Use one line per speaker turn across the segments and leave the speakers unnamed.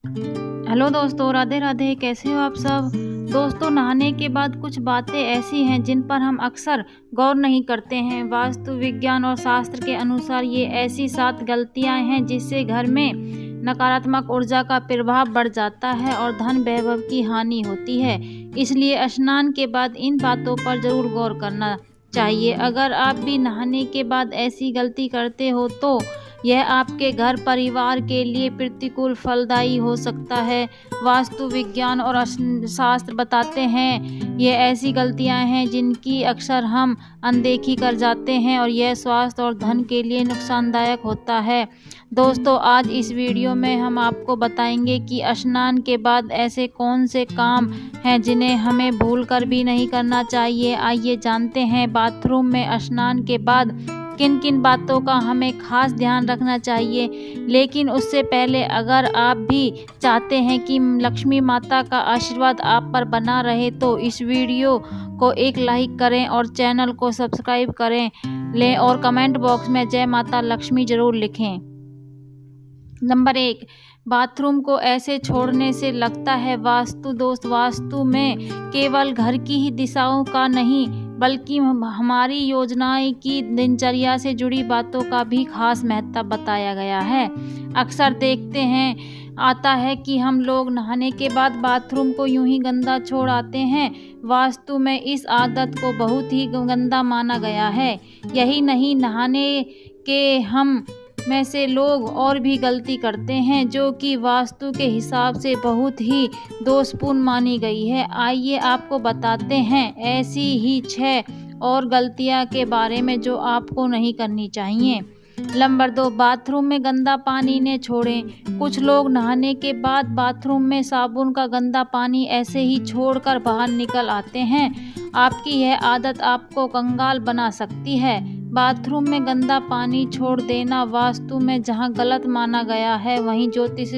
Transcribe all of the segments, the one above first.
Hello दोस्तों, राधे राधे। कैसे हो आप सब। दोस्तों, नहाने के बाद कुछ बातें ऐसी हैं जिन पर हम अक्सर गौर नहीं करते हैं। वास्तु विज्ञान और शास्त्र के अनुसार ये ऐसी 7 गलतियां हैं जिससे घर में नकारात्मक ऊर्जा का प्रभाव बढ़ जाता है और धन वैभव की हानि होती है। इसलिए स्नान के बाद इन बातों पर जरूर गौर करना चाहिए। अगर आप भी नहाने के बाद ऐसी गलती करते हो तो यह आपके घर परिवार के लिए प्रतिकूल फलदायी हो सकता है। वास्तु विज्ञान और शास्त्र बताते हैं ये ऐसी गलतियां हैं जिनकी अक्सर हम अनदेखी कर जाते हैं और यह स्वास्थ्य और धन के लिए नुकसानदायक होता है। दोस्तों, आज इस वीडियो में हम आपको बताएंगे कि स्नान के बाद ऐसे कौन से काम हैं जिन्हें हमें भूल कर भी नहीं करना चाहिए। आइए जानते हैं बाथरूम में स्नान के बाद किन किन बातों का हमें खास ध्यान रखना चाहिए। लेकिन उससे पहले अगर आप भी चाहते हैं कि लक्ष्मी माता का आशीर्वाद आप पर बना रहे तो इस वीडियो को एक लाइक करें और चैनल को सब्सक्राइब करें लें और कमेंट बॉक्स में जय माता लक्ष्मी जरूर लिखें। नंबर 1, बाथरूम को ऐसे छोड़ने से लगता है वास्तु दोष। वास्तु में केवल घर की ही दिशाओं का नहीं बल्कि हमारी योजनाएं की दिनचर्या से जुड़ी बातों का भी खास महत्व बताया गया है। अक्सर देखते हैं आता है कि हम लोग नहाने के बाद बाथरूम को यूं ही गंदा छोड़ आते हैं। वास्तु में इस आदत को बहुत ही गंदा माना गया है। यही नहीं, नहाने के हम में से लोग और भी गलती करते हैं जो कि वास्तु के हिसाब से बहुत ही दोषपूर्ण मानी गई है। आइए आपको बताते हैं ऐसी ही 6 और गलतियां के बारे में जो आपको नहीं करनी चाहिए। नंबर 2, बाथरूम में गंदा पानी न छोड़ें। कुछ लोग नहाने के बाद बाथरूम में साबुन का गंदा पानी ऐसे ही छोड़कर बाहर निकल आते हैं। आपकी यह आदत आपको कंगाल बना सकती है। बाथरूम में गंदा पानी छोड़ देना वास्तु में जहां गलत माना गया है, वहीं ज्योतिष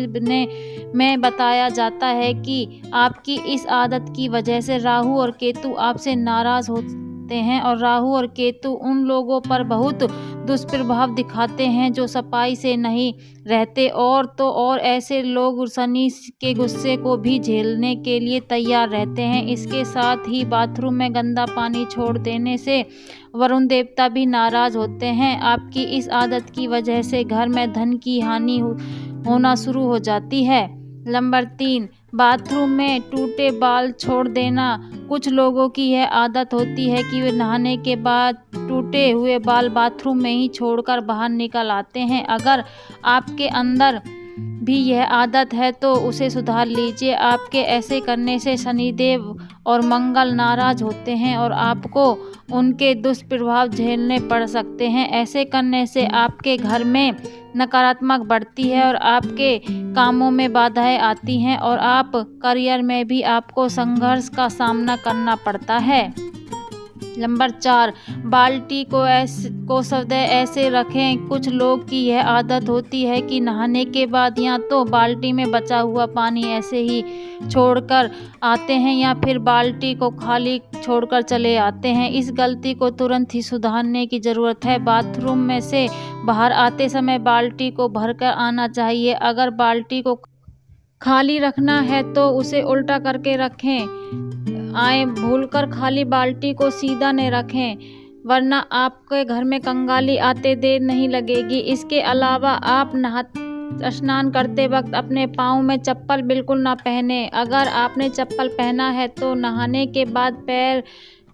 में बताया जाता है कि आपकी इस आदत की वजह से राहु और केतु आपसे नाराज होते हैं और राहु और केतु उन लोगों पर बहुत दुष्प्रभाव दिखाते हैं जो सफाई से नहीं रहते और ऐसे लोग शनि के गुस्से को भी झेलने के लिए तैयार रहते हैं। इसके साथ ही बाथरूम में गंदा पानी छोड़ देने से वरुण देवता भी नाराज होते हैं। आपकी इस आदत की वजह से घर में धन की हानि होना शुरू हो जाती है। नंबर 3, बाथरूम में टूटे बाल छोड़ देना। कुछ लोगों की यह आदत होती है कि वे नहाने के बाद टूटे हुए बाल बाथरूम में ही छोड़कर बाहर निकल आते हैं। अगर आपके अंदर भी यह आदत है तो उसे सुधार लीजिए। आपके ऐसे करने से शनिदेव और मंगल नाराज होते हैं और आपको उनके दुष्प्रभाव झेलने पड़ सकते हैं। ऐसे करने से आपके घर में नकारात्मक बढ़ती है और आपके कामों में बाधाएं आती हैं और आप करियर में भी आपको संघर्ष का सामना करना पड़ता है। नंबर 4, बाल्टी को सदैव ऐसे रखें। कुछ लोग की यह आदत होती है कि नहाने के बाद या तो बाल्टी में बचा हुआ पानी ऐसे ही छोड़कर आते हैं या फिर बाल्टी को खाली छोड़कर चले आते हैं। इस गलती को तुरंत ही सुधारने की ज़रूरत है। बाथरूम में से बाहर आते समय बाल्टी को भरकर आना चाहिए। अगर बाल्टी को खाली रखना है तो उसे उल्टा करके रखें। भूलकर खाली बाल्टी को सीधा न रखें, वरना आपके घर में कंगाली आते देर नहीं लगेगी। इसके अलावा आप स्नान करते वक्त अपने पाँव में चप्पल बिल्कुल ना पहने। अगर आपने चप्पल पहना है तो नहाने के बाद पैर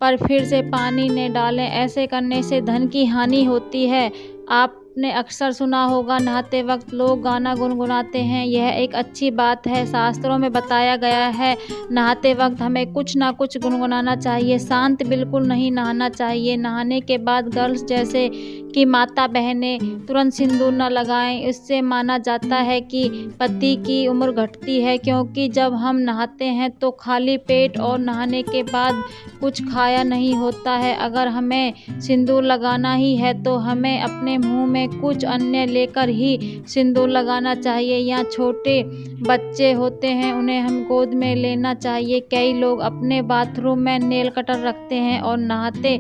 पर फिर से पानी न डालें। ऐसे करने से धन की हानि होती है। आपने अक्सर सुना होगा नहाते वक्त लोग गाना गुनगुनाते हैं। यह एक अच्छी बात है। शास्त्रों में बताया गया है नहाते वक्त हमें कुछ ना कुछ गुनगुनाना चाहिए। शांत बिल्कुल नहीं नहाना चाहिए। नहाने के बाद गर्ल्स जैसे कि माता बहनें तुरंत सिंदूर न लगाएं। इससे माना जाता है कि पति की उम्र घटती है, क्योंकि जब हम नहाते हैं तो खाली पेट और नहाने के बाद कुछ खाया नहीं होता है। अगर हमें सिंदूर लगाना ही है तो हमें अपने मुंह में कुछ अन्य लेकर ही सिंदूर लगाना चाहिए। या छोटे बच्चे होते हैं उन्हें हम गोद में लेना चाहिए। कई लोग अपने बाथरूम में नेल कटर रखते हैं और नहाते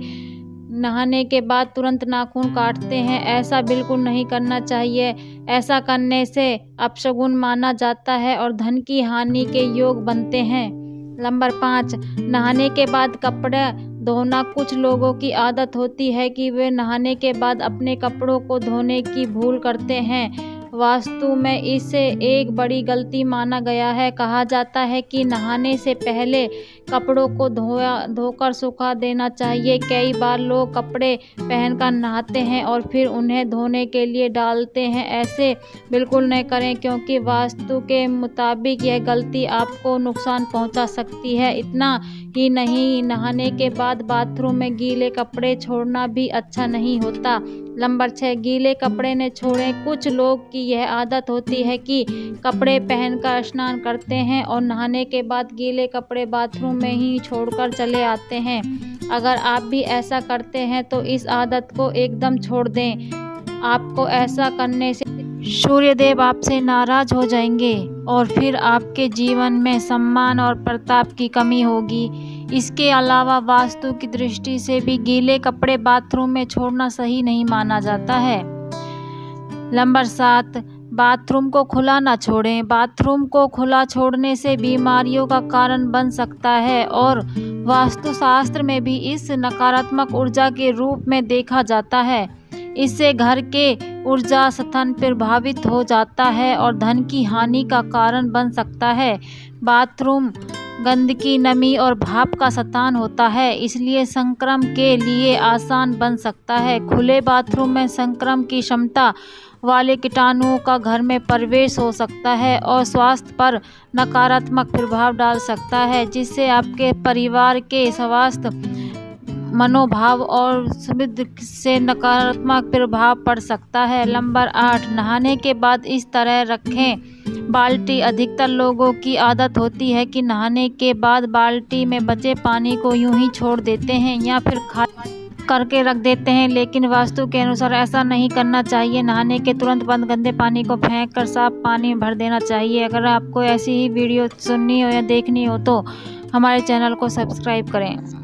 नहाने के बाद तुरंत नाखून काटते हैं, ऐसा बिल्कुल नहीं करना चाहिए। ऐसा करने से अपशगुन माना जाता है और धन की हानि के योग बनते हैं। नंबर 5, नहाने के बाद कपड़े धोना। कुछ लोगों की आदत होती है कि वे नहाने के बाद अपने कपड़ों को धोने की भूल करते हैं। वास्तु में इसे एक बड़ी गलती माना गया है। कहा जाता है कि नहाने से पहले कपड़ों को धोकर सुखा देना चाहिए। कई बार लोग कपड़े पहनकर नहाते हैं और फिर उन्हें धोने के लिए डालते हैं। ऐसे बिल्कुल नहीं करें, क्योंकि वास्तु के मुताबिक यह गलती आपको नुकसान पहुंचा सकती है। इतना ही नहीं, नहाने के बाद बाथरूम में गीले कपड़े छोड़ना भी अच्छा नहीं होता। नंबर 6, गीले कपड़े न छोड़ें। कुछ लोग की यह आदत होती है कि कपड़े पहनकर स्नान करते हैं और नहाने के बाद गीले कपड़े बाथरूम में ही छोड़कर चले आते हैं। अगर आप भी ऐसा करते हैं तो इस आदत को एकदम छोड़ दें। आपको ऐसा करने से सूर्यदेव आपसे नाराज हो जाएंगे और फिर आपके जीवन में सम्मान और प्रताप की कमी होगी। इसके अलावा वास्तु की दृष्टि से भी गीले कपड़े बाथरूम में छोड़ना सही नहीं माना जाता है। नंबर 7, बाथरूम को खुला ना छोड़ें। बाथरूम को खुला छोड़ने से बीमारियों का कारण बन सकता है और वास्तुशास्त्र में भी इस नकारात्मक ऊर्जा के रूप में देखा जाता है। इससे घर के ऊर्जा स्तर प्रभावित हो जाता है और धन की हानि का कारण बन सकता है। बाथरूम गंदगी, नमी और भाप का स्थान होता है, इसलिए संक्रमण के लिए आसान बन सकता है। खुले बाथरूम में संक्रमण की क्षमता वाले कीटाणुओं का घर में प्रवेश हो सकता है और स्वास्थ्य पर नकारात्मक प्रभाव डाल सकता है, जिससे आपके परिवार के स्वास्थ्य, मनोभाव और समृद्धि से नकारात्मक प्रभाव पड़ सकता है। नंबर 8, नहाने के बाद इस तरह रखें बाल्टी। अधिकतर लोगों की आदत होती है कि नहाने के बाद बाल्टी में बचे पानी को यूं ही छोड़ देते हैं या फिर खाली करके रख देते हैं, लेकिन वास्तु के अनुसार ऐसा नहीं करना चाहिए। नहाने के तुरंत बाद गंदे पानी को फेंक कर साफ पानी में भर देना चाहिए। अगर आपको ऐसी ही वीडियो सुननी हो या देखनी हो तो हमारे चैनल को सब्सक्राइब करें।